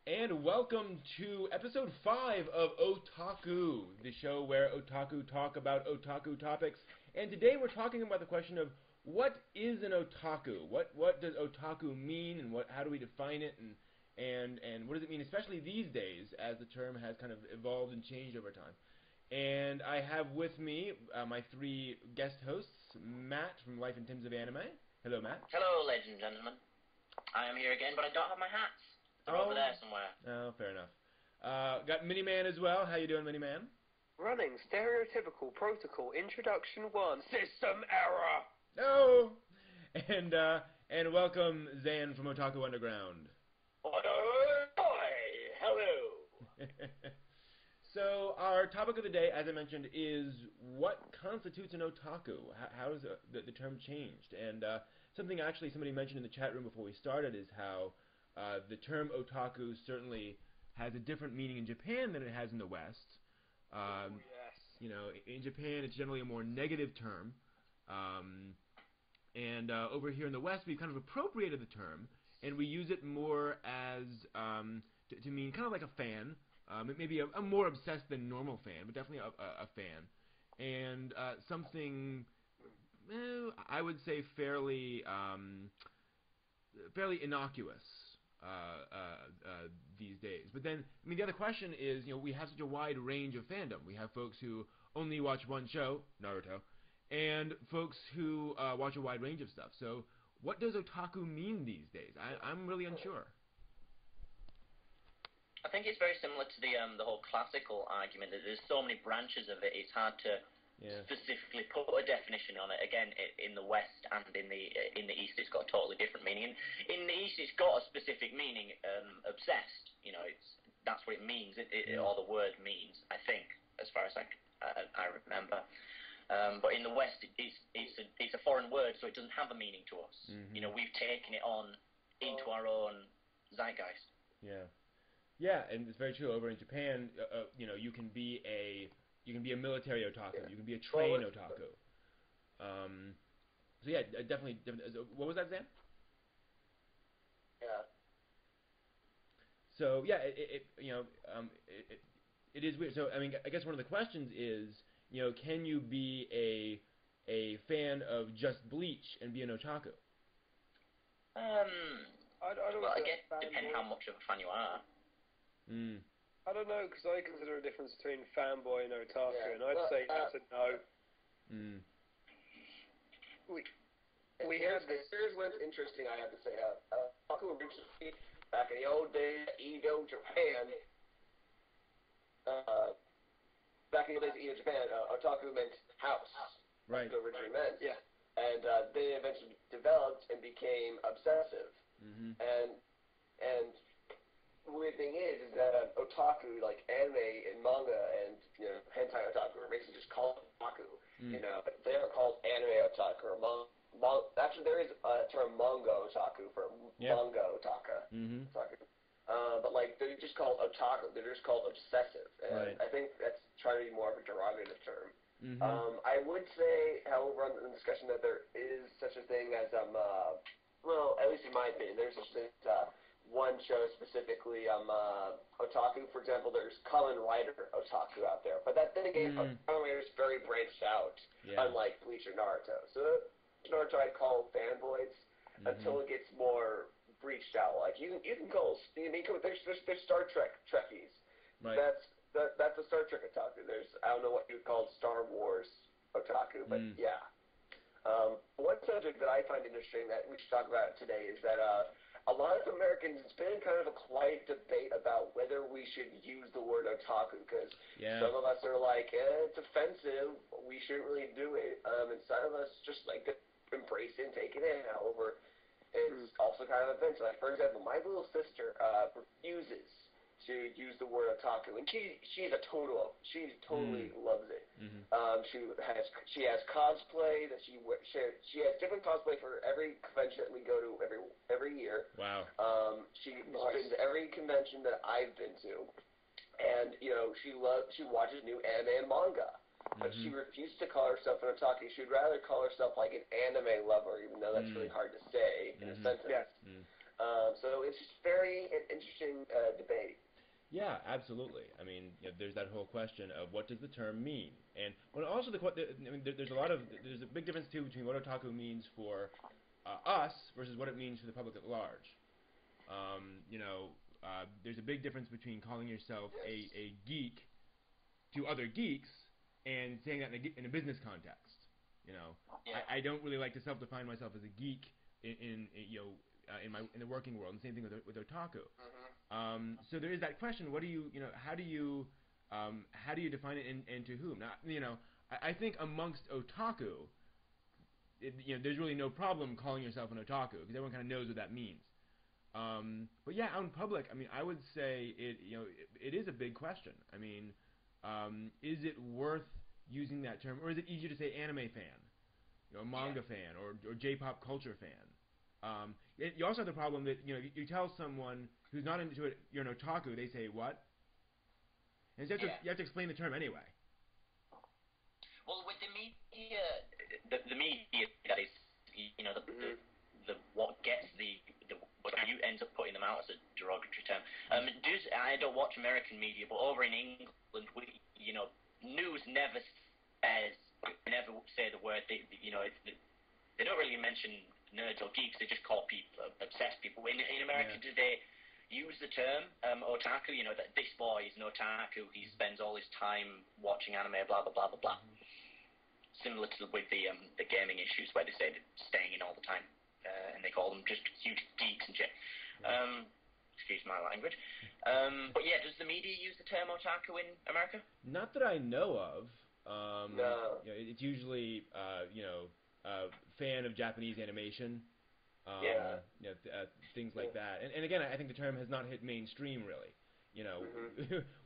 And welcome to episode 5 of Otaku, the show where otaku talk about otaku topics. And today we're talking about the question of what is an otaku? What does otaku mean, and how do we define it, and what does it mean, especially these days, as the term has kind of evolved and changed over time. And I have with me my three guest hosts, Matt from Life and Times of Anime. Hello, Matt. Hello, ladies and gentlemen. I am here again, but I don't have my hats. They're over there somewhere. Oh, fair enough. Got Miniman as well. How you doing, Miniman? Running stereotypical protocol introduction 1 system error. No. And welcome Zan from Otaku Underground. Hello. So our topic of the day, as I mentioned, is what constitutes an otaku? How has the term changed? And something actually somebody mentioned in the chat room before we started is how the term otaku certainly has a different meaning in Japan than it has in the West. Yes. You know, in Japan it's generally a more negative term, and over here in the West we've kind of appropriated the term and we use it more as to mean kind of like a fan, maybe a more obsessed than normal fan, but definitely a fan, and something I would say fairly innocuous these days. But then, I mean, the other question is, you know, we have such a wide range of fandom. We have folks who only watch one show, Naruto, and folks who watch a wide range of stuff. So, what does otaku mean these days? I'm really unsure. I think it's very similar to the whole classical argument that there's so many branches of it. It's hard to specifically put a definition on it. Again, in the West and in the East, it's got a totally different meaning. In the East, it's got a specific meaning, obsessed. You know, that's what it means, or the word means. I think, as far as I remember. But in the West, it's a foreign word, so it doesn't have a meaning to us. Mm-hmm. You know, we've taken it on into our own zeitgeist. Yeah, and it's very true. Over in Japan, you know, you can be a military otaku. You can be a train otaku. So yeah, definitely. What was that, Zan? Yeah. So yeah, it is weird. So I mean, I guess one of the questions is, you know, can you be a fan of just Bleach and be an otaku? Well, I guess it depends how much of a fan you are. I don't know, because I consider a difference between fanboy and otaku, and I'd say that's a no. Here's what's interesting, I have to say. Otaku originally, back in the old days, Edo, Japan, back in the days of Edo, Japan, otaku meant house. Right. That's what it originally meant. Yeah. And they eventually developed and became obsessive. And the weird thing is that otaku, like anime and manga and, you know, hentai otaku, or basically just called otaku. You know, they are called anime otaku or actually, there is a term manga otaku for manga otaku. But like they're just called otaku. They're just called obsessive, and I think that's trying to be more of a derogative term. I would say, however, on the discussion that there is such a thing as well, at least in my opinion, there's such a thing as one show specifically, otaku. For example, there's Kamen Rider otaku out there, but that then again, Kamen Rider is very branched out, unlike Bleach or Naruto. So Naruto I'd call fanboys until it gets more breached out. Like you can call there's Star Trek Trekkies. Right. That's a Star Trek otaku. There's I don't know what you would call Star Wars otaku, but yeah. One subject that I find interesting that we should talk about today is that a lot of Americans, it's been kind of a quiet debate about whether we should use the word otaku, because some of us are like, it's offensive, we shouldn't really do it, and some of us just like to embrace it and take it in. However, it's also kind of offensive. Like, for example, my little sister refuses to use the word otaku, and she totally loves it. She has cosplay that she has different cosplay for every convention that we go to every year. Wow. She's been to every convention that I've been to, and you know she watches new anime and manga. But she refused to call herself an otaku. She would rather call herself like an anime lover, even though that's really hard to say in a sentence. So it's just very interesting debate. Yeah, absolutely. I mean, there's that whole question of what does the term mean, and also I mean, there's a big difference too between what otaku means for us versus what it means for the public at large. There's a big difference between calling yourself a geek to other geeks and saying that in a business context. I don't really like to self-define myself as a geek in the working world. And same thing with otaku. So there is that question. What do you how do you define it and to whom? Now, I think amongst otaku, there's really no problem calling yourself an otaku because everyone kind of knows what that means. But yeah, out in public, I mean, I would say it is a big question. I mean, is it worth using that term, or is it easier to say anime fan, a manga fan, or J-pop culture fan? You also have the problem that you tell someone who's not into it, you're an otaku, they say what? And you have to explain the term anyway. Well, with the media, the media that is, the what gets what you ends up putting them out as a derogatory term. I don't watch American media, but over in England, news never say the word. They don't really mention nerds or geeks. They just call people obsessed people. In America, do they use the term otaku? That this boy is an otaku. He spends all his time watching anime. Blah blah blah blah blah. Similar to with the gaming issues where they say they're staying in all the time. And they call them just huge geeks and shit. Excuse my language. But yeah, does the media use the term otaku in America? Not that I know of. No. It's usually fan of Japanese animation. Things like that. And again, I think the term has not hit mainstream really.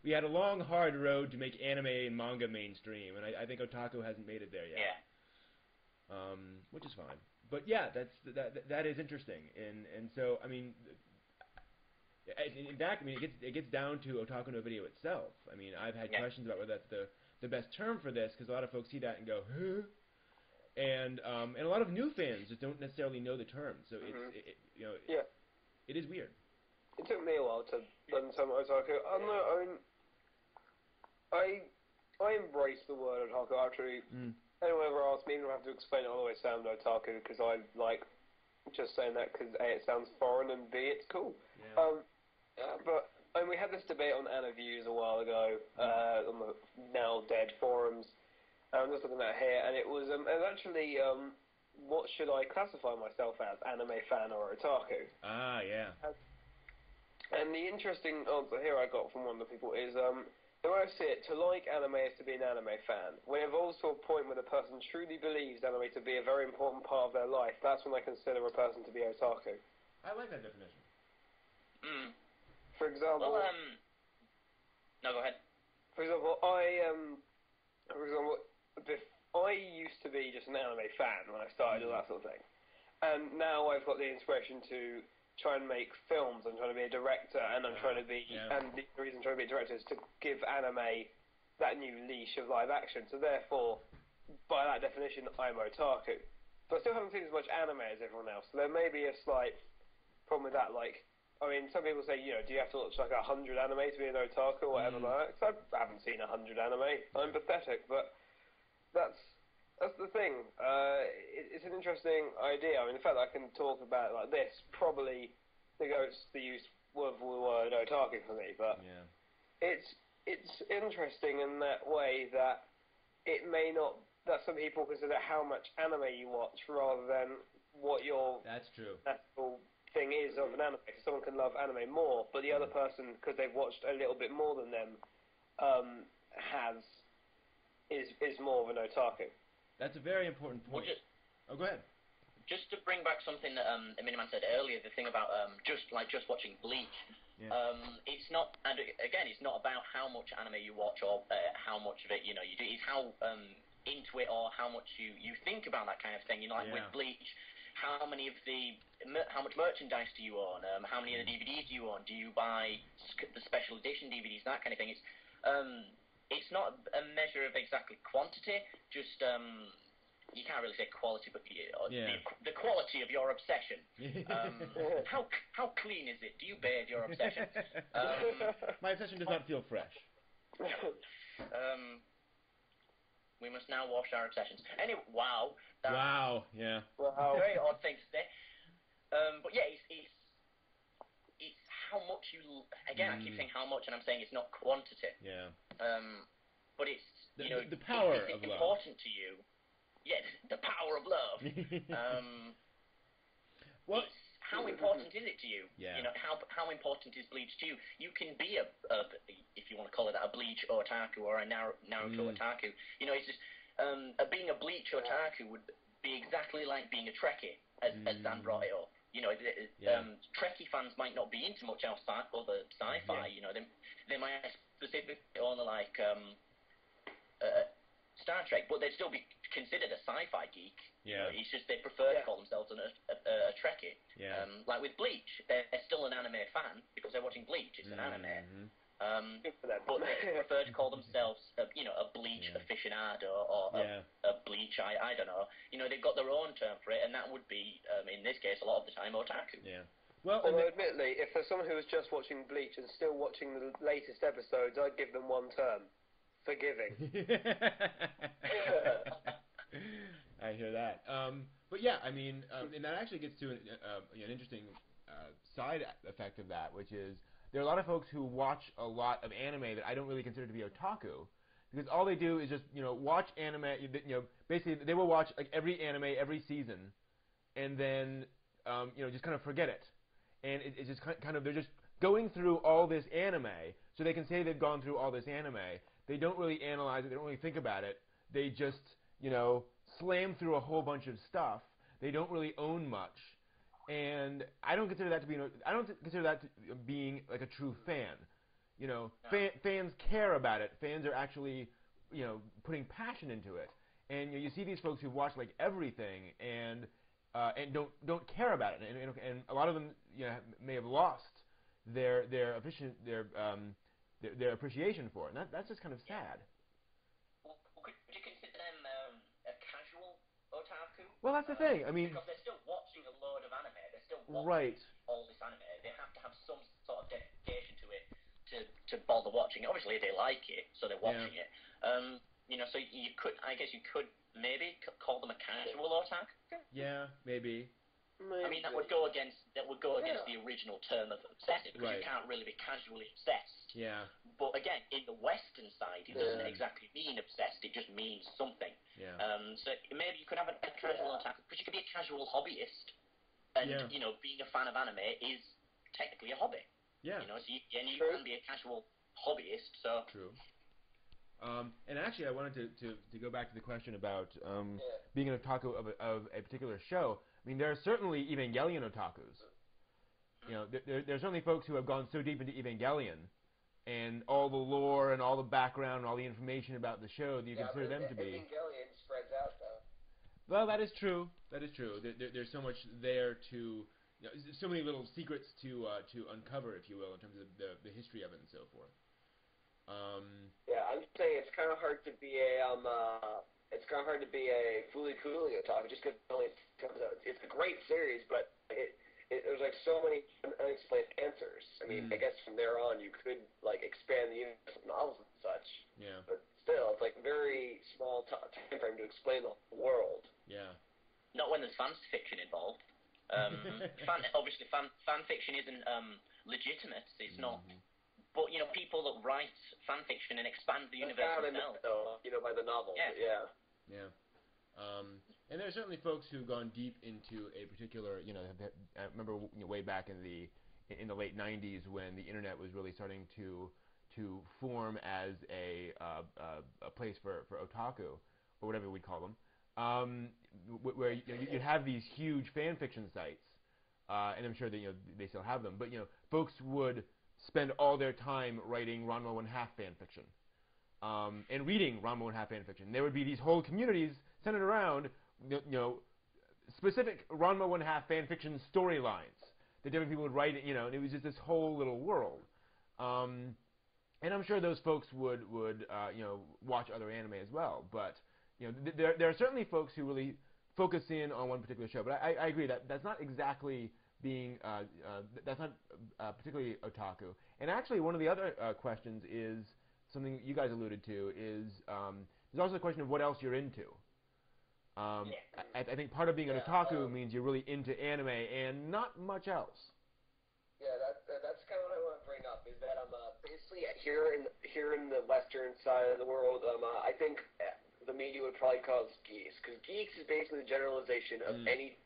We had a long, hard road to make anime and manga mainstream, and I think otaku hasn't made it there yet. Yeah. Which is fine. But yeah, that is interesting, and so I mean, in fact, I mean it gets down to otaku no video itself. I mean, I've had questions about whether that's the best term for this because a lot of folks see that and go, huh? And a lot of new fans just don't necessarily know the term, so it is weird. It took me a while to understand what otaku. I embrace the word otaku. Actually, anyone ever asked me, I don't have to explain it all the way sound otaku because I like just saying that because A, it sounds foreign, and B, it's cool. But we had this debate on Anna Views a while ago on the now dead forums. I'm just looking at it here, and it was actually what should I classify myself as, anime fan or otaku? And the interesting answer here I got from one of the people is, the way I see it, to like anime is to be an anime fan. When it evolves to a point where the person truly believes anime to be a very important part of their life, that's when I consider a person to be otaku. I like that definition. For example... Well, no, go ahead. For example, I used to be just an anime fan when I started all that sort of thing. And now I've got the inspiration to try and make films. I'm trying to be a director, and I'm trying to be, and the reason I'm trying to be a director is to give anime that new leash of live action. So therefore, by that definition, I'm otaku. But I still haven't seen as much anime as everyone else. So there may be a slight problem with that. Like, I mean, some people say, do you have to watch like 100 anime to be an otaku or whatever like that? Because I haven't seen 100 anime. I'm pathetic, but that's the thing. It's an interesting idea. I mean, the fact that I can talk about it like this probably negates the use of the word otaku for me, but it's interesting in that way that it may not, that some people consider how much anime you watch rather than what your natural thing is of an anime. Because someone can love anime more, but the other person, because they've watched a little bit more than them, is more of an otaku. That's a very important point. Go ahead. Just to bring back something that Miniman said earlier, the thing about just watching Bleach. It's not, and again, it's not about how much anime you watch or how much of it you do. It's how into it or how much you think about that kind of thing. With Bleach, how much merchandise do you own? How many of the DVDs do you own? Do you buy the special edition DVDs? That kind of thing. It's not a measure of exactly quantity, just you can't really say quality, but the quality of your obsession. How clean is it? Do you bathe your obsession? My obsession does not feel fresh. We must now wash our obsessions. Anyway, wow. Wow, yeah. Wow. Very odd thing to say. But yeah, it's how much you. Again, I keep saying how much, and I'm saying it's not quantity. Yeah. But it's the power if of it's love. important to you. Yes, the power of love. Well, how important is it to you? Yeah. How important is Bleach to you? You can be if you want to call it that, a Bleach otaku or a Naruto otaku. It's just being a Bleach otaku would be exactly like being a Trekkie, as Dan brought it up. Trekkie fans might not be into much else other sci-fi. They might specifically only like Star Trek, but they'd still be considered a sci-fi geek. Yeah. It's just they prefer to call themselves a Trekkie. Yeah. Like with Bleach, they're still an anime fan because they're watching Bleach. It's an anime. But they prefer to call themselves, a Bleach aficionado or a Bleach. I don't know. They've got their own term for it, and that would be, in this case, a lot of the time, otaku. Yeah. Well, although admittedly, if there's someone who was just watching Bleach and still watching the latest episodes, I'd give them one term: forgiving. I hear that. But yeah, I mean, and that actually gets to an interesting side effect of that, which is there are a lot of folks who watch a lot of anime that I don't really consider to be otaku, because all they do is just watch anime. Basically they will watch like every anime every season, and then just kind of forget it, and it's just kind of they're just going through all this anime, so they can say they've gone through all this anime. They don't really analyze it. They don't really think about it. They just slam through a whole bunch of stuff. They don't really own much. And I don't consider that to being like a true fan. Fans care about it. Fans are actually, putting passion into it. And you see these folks who watch like everything and don't care about it. And a lot of them, may have lost their appreciation for it. And that's just kind of sad. Well, could you consider them a casual otaku? Well, that's the thing. I mean, because they're still watching a load of anime. They're still watching all this anime. They have to have some sort of dedication to it to bother watching it. Obviously, they like it, so they're watching it. So you could, I guess, maybe call them a casual otaku. Yeah, maybe. I mean, that would go against the original term of obsessive, because you can't really be casually obsessed. Yeah. But again, in the Western side, it doesn't exactly mean obsessed. It just means something. Yeah. So maybe you could have a casual otaku, because you could be a casual hobbyist, and being a fan of anime is technically a hobby. Yeah. So you can be a casual hobbyist. So true. And actually, I wanted to go back to the question about being an otaku of a particular show. I mean, there are certainly Evangelion otakus. There are certainly folks who have gone so deep into Evangelion and all the lore and all the background and all the information about the show that you consider them to be. Evangelion spreads out, though. Well, that is true. That is true. There's so much there to, so many little secrets to uncover, if you will, in terms of the history of it and so forth. I'm saying it's kind of hard to be a Fooly Cooly otaku just because it only comes out. It's a great series, but there's like so many unexplained answers. I mean, I guess from there on you could like expand the universe of novels and such. Yeah. But still, it's like very small time frame to explain the whole world. Yeah. Not when there's fan fiction involved. Obviously, fan fiction isn't legitimate. It's not. But people that write fan fiction and expand the universe themselves. By the novel. Yeah. Yeah. And there are certainly folks who've gone deep into a particular. I remember way back in the late '90s when the internet was really starting to form as a place for otaku or whatever we'd call them, where you'd have these huge fan fiction sites, and I'm sure that they still have them. But folks would spend all their time writing Ranma 1/2 fan fiction, and reading Ranma 1/2 fan fiction. There would be these whole communities centered around, specific Ranma 1/2 fan fiction storylines that different people would write. And it was just this whole little world. And I'm sure those folks would watch other anime as well. But there are certainly folks who really focus in on one particular show, but I agree that that's not exactly being that's not particularly otaku. And actually, one of the other questions is something you guys alluded to is there's also the question of what else you're into. I think part of being an otaku means you're really into anime and not much else. Yeah, that's kind of what I want to bring up. Is that basically here in the Western side of the world, I think the media would probably call us geeks, because geeks is basically the generalization of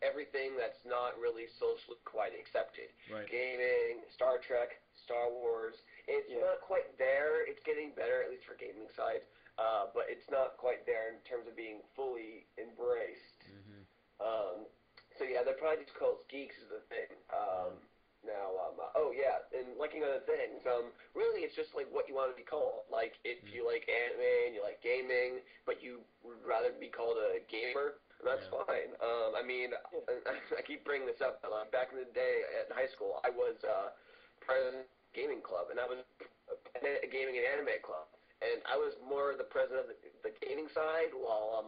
everything that's not really socially quite accepted. Right. Gaming, Star Trek, Star Wars. It's not quite there. It's getting better, at least for gaming side, but it's not quite there in terms of being fully embraced. So yeah, they're probably just called geeks is the thing. And liking other things. Really, it's just like what you want to be called. Like, if you like anime and you like gaming, but you would rather be called a gamer, that's fine. I mean, I keep bringing this up, but like back in the day at high school, I was president of a gaming club, and I was a gaming and anime club. And I was more the president of the gaming side, while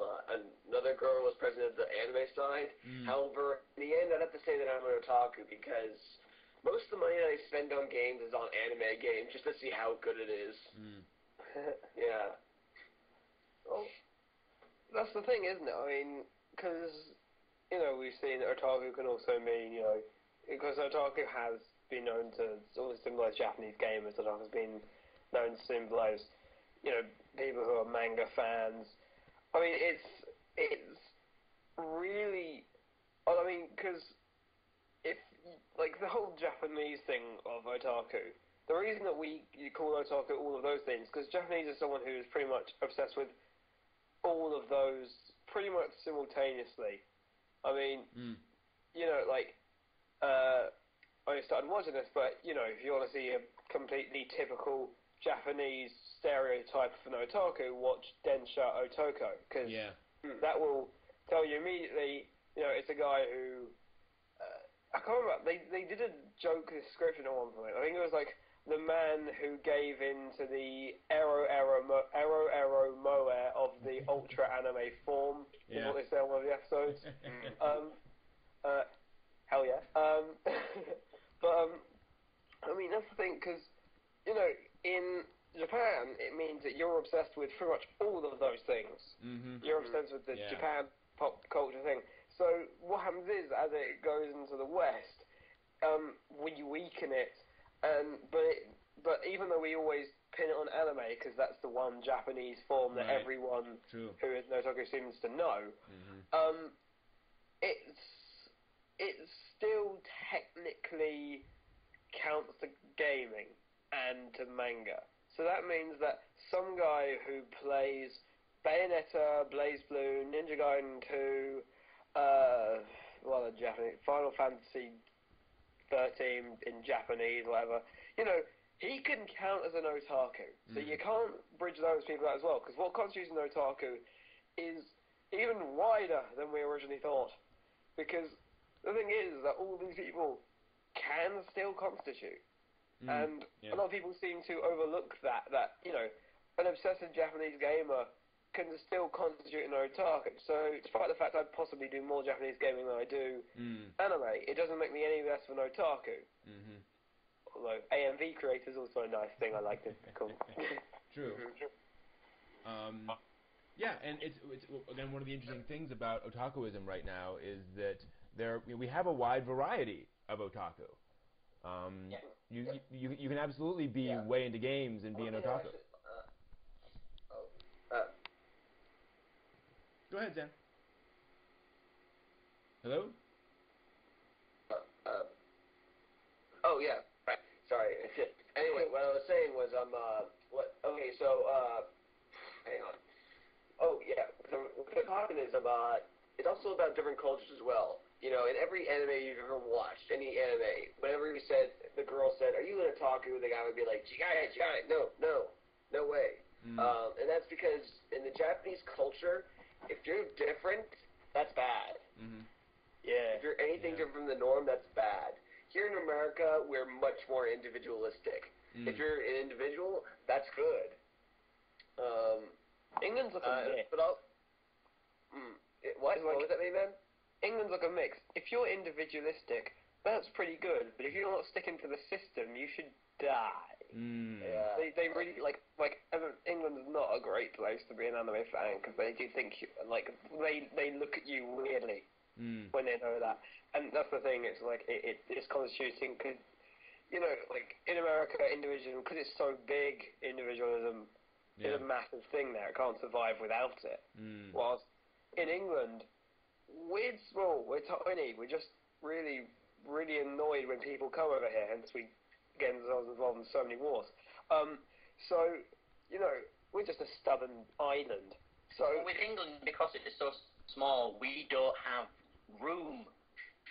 another girl was president of the anime side. However, in the end, I'd have to say that I'm an otaku, because most of the money that I spend on games is on anime games, just to see how good it is. Yeah. Well, that's the thing, isn't it? I mean, because, we've seen that otaku can also mean, because otaku has been known to sort of symbolize Japanese gamers, otaku has been known to symbolize, people who are manga fans. I mean, it's really, because if, like, the whole Japanese thing of otaku, the reason that we call otaku all of those things, because Japanese is someone who is pretty much obsessed with all of those pretty much simultaneously. I mean, I started watching this, but, if you want to see a completely typical Japanese stereotype of an otaku, watch Densha Otoko, because that will tell you immediately, it's a guy who, I can't remember, they did a joke description at one point. I think it was like, the man who gave in to the ero moe of the ultra anime form, is what they say on one of the episodes. Hell yeah. But, I mean, that's the thing, because, in Japan, it means that you're obsessed with pretty much all of those things. You're obsessed with the Japan pop culture thing. So what happens is, as it goes into the West, we weaken it, but even though we always pin it on anime, because that's the one Japanese form that everyone who is an otaku seems to know, it still technically counts to gaming and to manga. So that means that some guy who plays Bayonetta, BlazBlue, Ninja Gaiden 2, the Japanese, Final Fantasy 13 in Japanese, whatever, he can count as an otaku. So you can't bridge those people out as well, because what constitutes an otaku is even wider than we originally thought. Because the thing is that all these people can still constitute. And a lot of people seem to overlook that, an obsessive Japanese gamer can still constitute an otaku. So, despite the fact I possibly do more Japanese gaming than I do anime, it doesn't make me any less of an otaku. Although AMV creator is also a nice thing I like to call. True. And it's again, one of the interesting things about otakuism right now is that we have a wide variety of otaku. You can absolutely be way into games and be an otaku. Go ahead, Sam. Hello? Right. Sorry. Anyway, what I was saying was, hang on. Oh, yeah. So, what we're talking is about, it's also about different cultures as well. In every anime you've ever watched, any anime, whenever the girl said, "Are you an otaku?" the guy would be like, "Chigai, no way." And that's because in the Japanese culture, if you're different, that's bad. Yeah. If you're anything different from the norm, that's bad. Here in America, we're much more individualistic. If you're an individual, that's good. England's looking What? What does that mean, man? England's like a mix. If you're individualistic, that's pretty good. But if you're not sticking to the system, you should die. Yeah. They really like England's not a great place to be an anime fan because they do think they look at you weirdly when they know that. And that's the thing. It's like it's constituting because like in America, individualism, because it's so big, individualism is a massive thing there. It can't survive without it. Whilst in England, we're small, we're tiny, we're just really, really annoyed when people come over here, hence we get ourselves involved in so many wars. We're just a stubborn island. So with England, because it is so small, we don't have room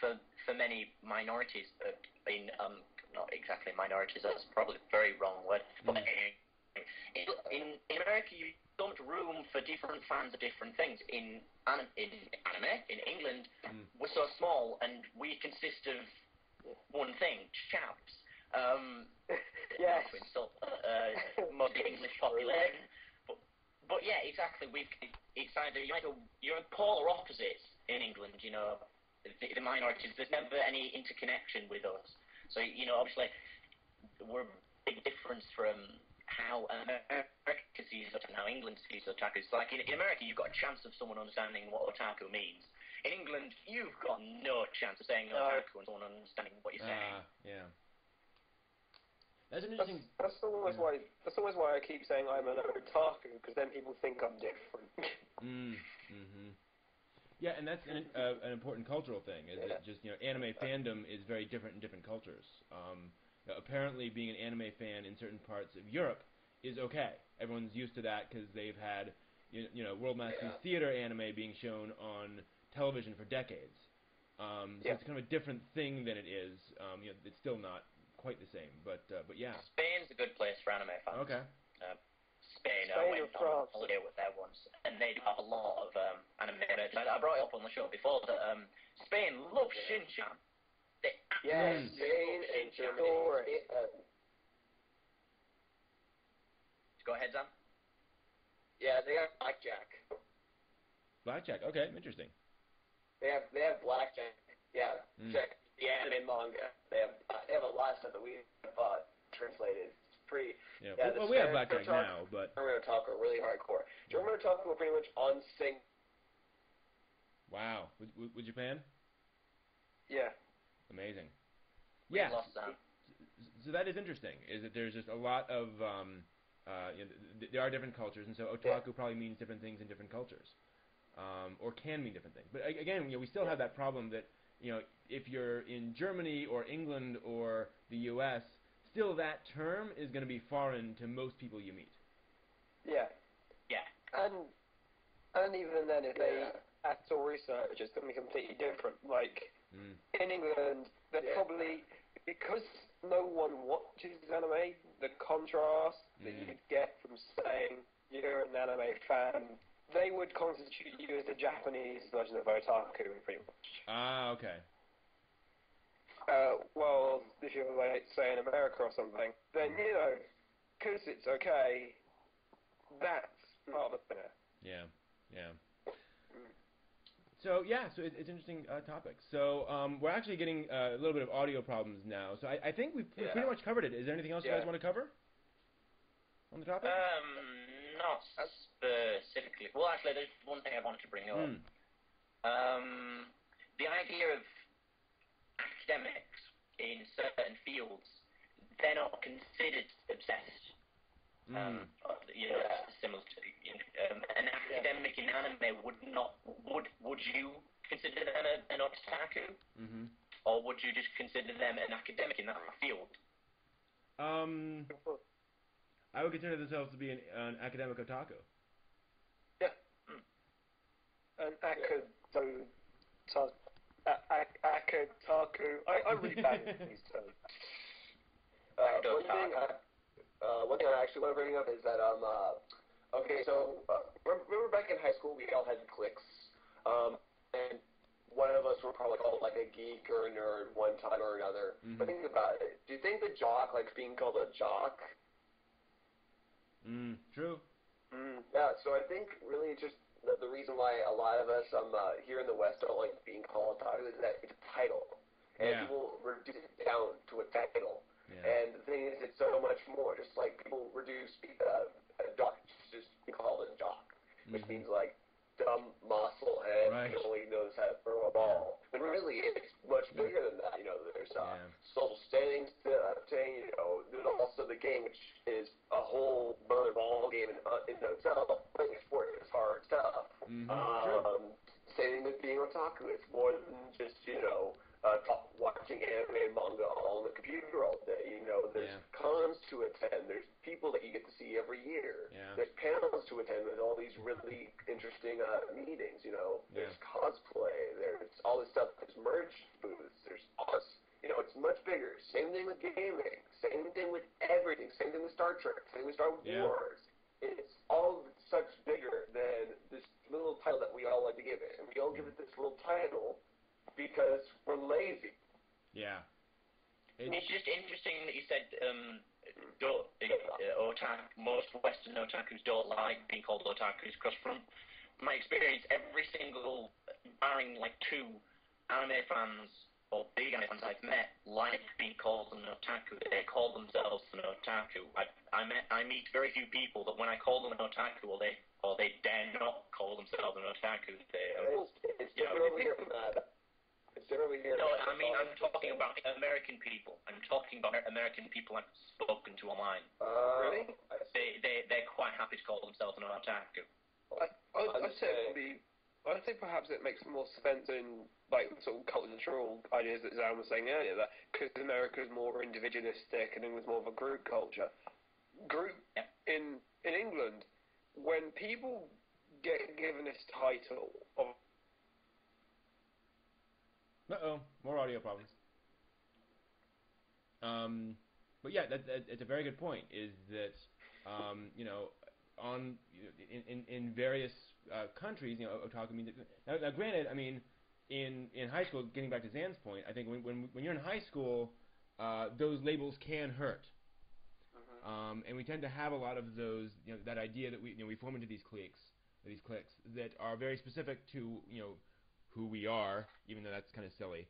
for many minorities not exactly minorities, that's probably a very wrong word, but in America, you don't have room for different fans of different things. In anime, in England, we're so small, and we consist of one thing, chaps. yes. Not to insult most of the English population, but yeah, exactly. It's either you're polar opposites in England. The minorities. There's never any interconnection with us. So obviously, we're a big difference from how America sees otaku and how England sees otaku. It's like in America, you've got a chance of someone understanding what otaku means. In England, you've got no chance of saying otaku and someone understanding what you're saying. Yeah. That's an interesting. That's always why I keep saying I'm an otaku, because then people think I'm different. Yeah, and that's an important cultural thing. Is that just anime fandom is very different in different cultures. Apparently, being an anime fan in certain parts of Europe is okay. Everyone's used to that because they've had World Masterpiece Theater anime being shown on television for decades. So it's kind of a different thing than it is. It's still not quite the same, but yeah. Spain's a good place for anime fans. Okay. Spain, I went on holiday with there once, and they do have a lot of anime. I brought it up on the show before that Spain loves Shin-chan. They Spain and Germany. Go ahead, Sam. Yeah, they have Blackjack. Blackjack. Okay, interesting. They have Blackjack. Yeah, check the anime manga. They have a lot of stuff that we have translated. It's pretty. Yeah. Well, we have Blackjack now, but German otaku are really hardcore. German otaku are pretty much on sync. Wow. With Japan? Yeah. Amazing. Yeah. Lost Sam. So that is interesting. Is that there's just a lot of there are different cultures, and so otaku probably means different things in different cultures, or can mean different things. But again, we still have that problem that if you're in Germany or England or the U.S., still that term is going to be foreign to most people you meet. Yeah. Yeah. And even then, if they actual research, it's going to be completely different. Like in England, they're probably, because no one watches anime, the contrast that you get from saying you're an anime fan, they would constitute you as the Japanese version of otaku, pretty much. Ah, okay. Well, if you're, like, say, in America or something, then, because it's okay, that's part of the thing. Yeah. So, so it's interesting topic. So, we're actually getting a little bit of audio problems now. So, I think we've pretty much covered it. Is there anything else you guys want to cover on the topic? Not specifically. Well, actually, there's one thing I wanted to bring up. The idea of academics in certain fields, they're not considered obsessed. Similar to an academic in anime would you consider them an otaku? Or would you just consider them an academic in that field? I would consider themselves to be an academic otaku. Yeah. An akataku. I'm really bad at these terms. One thing I actually want to bring up is that okay, so remember back in high school we all had cliques, and one of us were probably called like a geek or a nerd one time or another. But think about it. Do you think the jock likes being called a jock? True. Yeah, so I think really just the reason why a lot of us here in the West don't like being called otaku is that it's a title, and people reduce it down to a title. Yeah. And the thing is, it's so much more. Just like people reduce a jock to just be called a jock, which means like dumb musclehead who only knows how to throw a ball. But really, it's much bigger than that. There's social standings to obtain. There's also the game, which is a whole other ball game in itself. Playing a sport is hard stuff. Same with being otaku. It's more than just watching anime and manga all on the computer all day. There's cons to attend. There's people that you get to see every year. Yeah. There's panels to attend with all these really interesting meetings. There's cosplay. There's all this stuff. There's merch booths. There's all this. It's much bigger. Same thing with gaming. Same thing with everything. Same thing with Star Trek. Same thing with Star Wars. It's all such bigger than this little title that we all like to give it. And we all give it this little title because we're lazy. Yeah. It's just interesting that you said most Western otakus don't like being called otakus, because from my experience, every single, barring like 2 anime fans or big anime fans I've met, like being called an otaku. They call themselves an otaku. I meet very few people that when I call them an otaku, or they dare not call themselves an otaku. It's different over here from that. No, I mean, I'm talking about American people. I'm talking about American people I've spoken to online. Really? They're quite happy to call themselves an otaku. I think perhaps it makes more sense in like sort of cultural ideas that Zan was saying earlier, that because America is more individualistic and England's more of a group culture. In England, when people get given this title of more audio problems. But yeah, it's a very good point. Is that in various countries, otaku means now. Granted, I mean, in high school, getting back to Zan's point, I think when you're in high school, those labels can hurt. And we tend to have a lot of those, that idea that we form into these cliques that are very specific to who we are, even though that's kind of silly.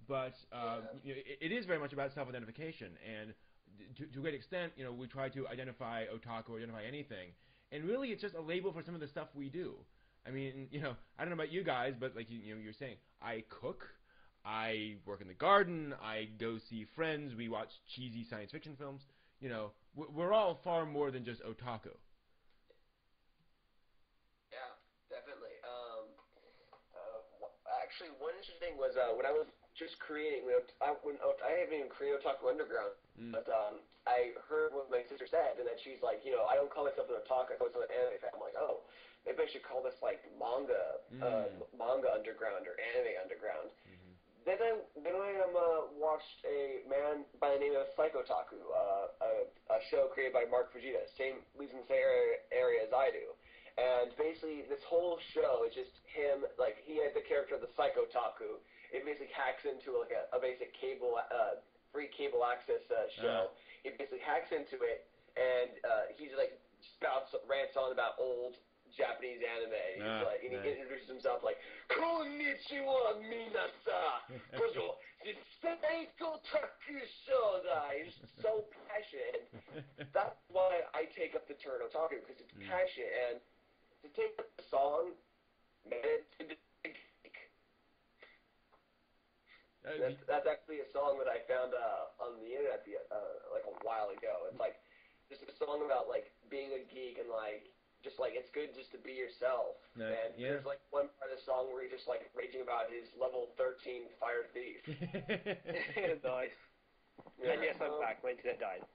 But it is very much about self-identification, and to a great extent, we try to identify otaku or identify anything, and really it's just a label for some of the stuff we do. I mean, I don't know about you guys, but like you're saying, I cook, I work in the garden, I go see friends, we watch cheesy science fiction films. We're all far more than just otaku. Yeah, definitely. Actually, one interesting thing was when I was just creating, I haven't even created Otaku Underground, but I heard what my sister said, and then she's like, I don't call myself an otaku, I call myself an anime fan. I'm like, oh, maybe I should call this like manga underground or anime underground. Then I watched a man by the name of Psychotaku, a show created by Mark Fujita, lives in the same area as I do. And basically, this whole show is just him, like, he had the character of the Psychotaku. It basically hacks into, like, a basic free cable access show. He basically hacks into it, and he's, like, rants on about old Japanese anime. He's like, and he introduces himself like, Konnichiwa minasan! Kojo, this Psychotaku show da! He's so passionate. That's why I take up the term otaku, because it's passion, and to take up the song, man, it's a geek. That's actually a song that I found on the internet like a while ago. It's like just a song about like being a geek and like just like it's good just to be yourself. There's like one part of the song where he's just like raging about his level 13 fire thief. Nice. And yes, I'm back. My internet died.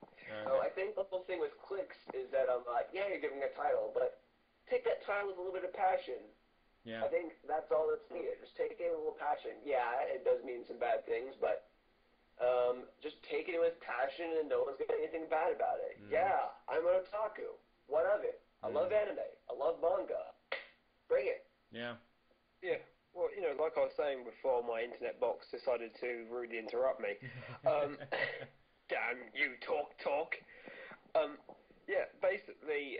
So I think the whole thing with clicks is that I'm like, yeah, you're giving a title, but take that title with a little bit of passion. Yeah. I think that's all that's needed. Just take it with a little passion. Yeah, it does mean some bad things, but just take it with passion and no one's going to say anything bad about it. Yeah, I'm an otaku. What of it? I love anime. I love manga. Bring it. Yeah. Yeah. Well, like I was saying before, my internet box decided to rudely interrupt me. Damn you, talk. Yeah, basically,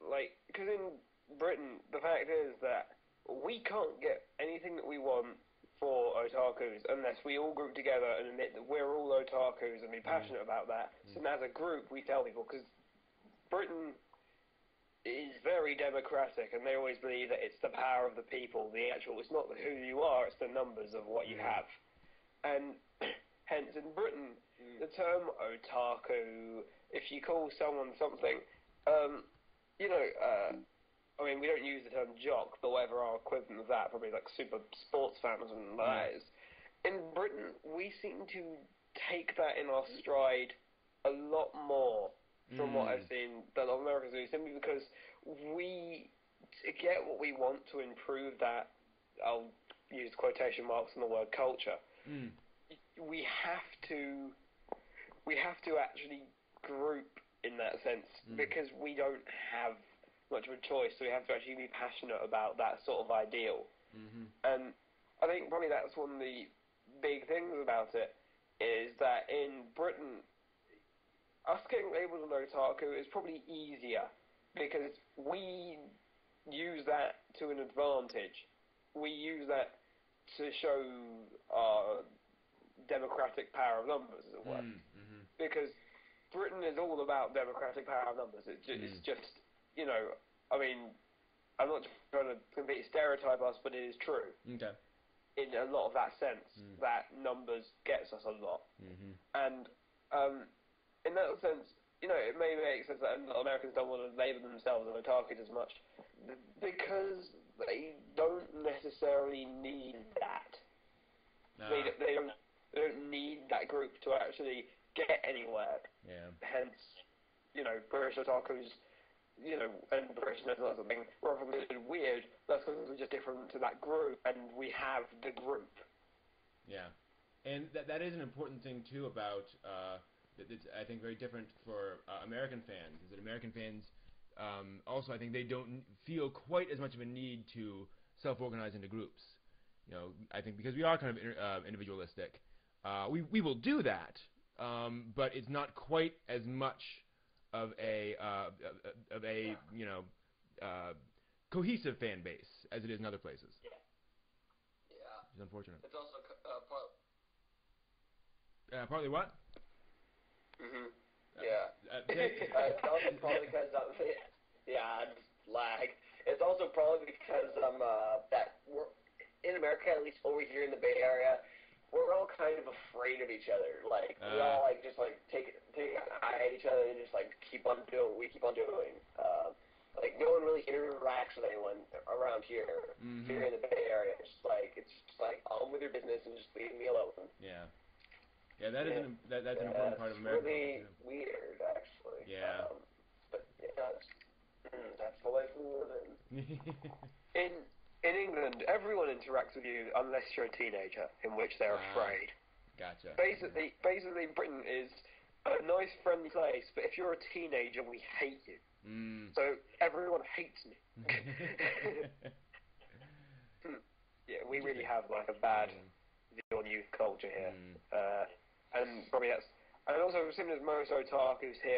like, because in Britain, the fact is that we can't get anything that we want for otakus unless we all group together and admit that we're all otakus and be passionate about that. So as a group, we tell people, because Britain is very democratic, and they always believe that it's the power of the people, it's not who you are, it's the numbers of what you have. And hence, in Britain, the term otaku, if you call someone something, I mean, we don't use the term jock, but whatever our equivalent of that, probably like super sports fan or something like that is. In Britain, we seem to take that in our stride a lot more from what I've seen that a lot of Americans do, simply because we, to get what we want to improve that, I'll use quotation marks on the word culture, we have to actually group in that sense, because we don't have much of a choice, so we have to actually be passionate about that sort of ideal. And I think probably that's one of the big things about it, is that in Britain, us getting labelled an otaku is probably easier, because we use that to an advantage. We use that to show our democratic power of numbers, as it were. Because Britain is all about democratic power of numbers. It's just, I mean, I'm not trying to completely stereotype us, but it is true. Okay. In a lot of that sense, that numbers gets us a lot. And in that sense, it may make sense that Americans don't want to label themselves as otakus as much, because they don't necessarily need that. They don't need that group to actually get anywhere. Hence, British otakus, and Britishness or something, rather than considered weird, that's because we're just different to that group, and we have the group. Yeah. And that is an important thing, too, about, that's, I think, very different for American fans, is that American fans, also, I think they don't feel quite as much of a need to self-organize into groups. I think because we are kind of individualistic, we will do that, but it's not quite as much of a cohesive fan base as it is in other places. It's unfortunate. It's also partly what? It's also probably because lag. It's also probably because that we're in America, at least over here in the Bay Area, we're all kind of afraid of each other. Like, we all, just, take an eye at each other and just, keep on doing what we keep on doing. No one really interacts with anyone around here, here in the Bay Area. It's just on with your business and just leave me alone. Yeah. Yeah, that's an important part of America. It's really weird, actually. Yeah. But, that's the life we live in. In England, everyone interacts with you unless you're a teenager, in which they're afraid. Gotcha. Basically, Britain is a nice, friendly place, but if you're a teenager, we hate you. So everyone hates me. Yeah, we really have a bad view on youth culture here, and probably that's. And also, as soon as most otakus here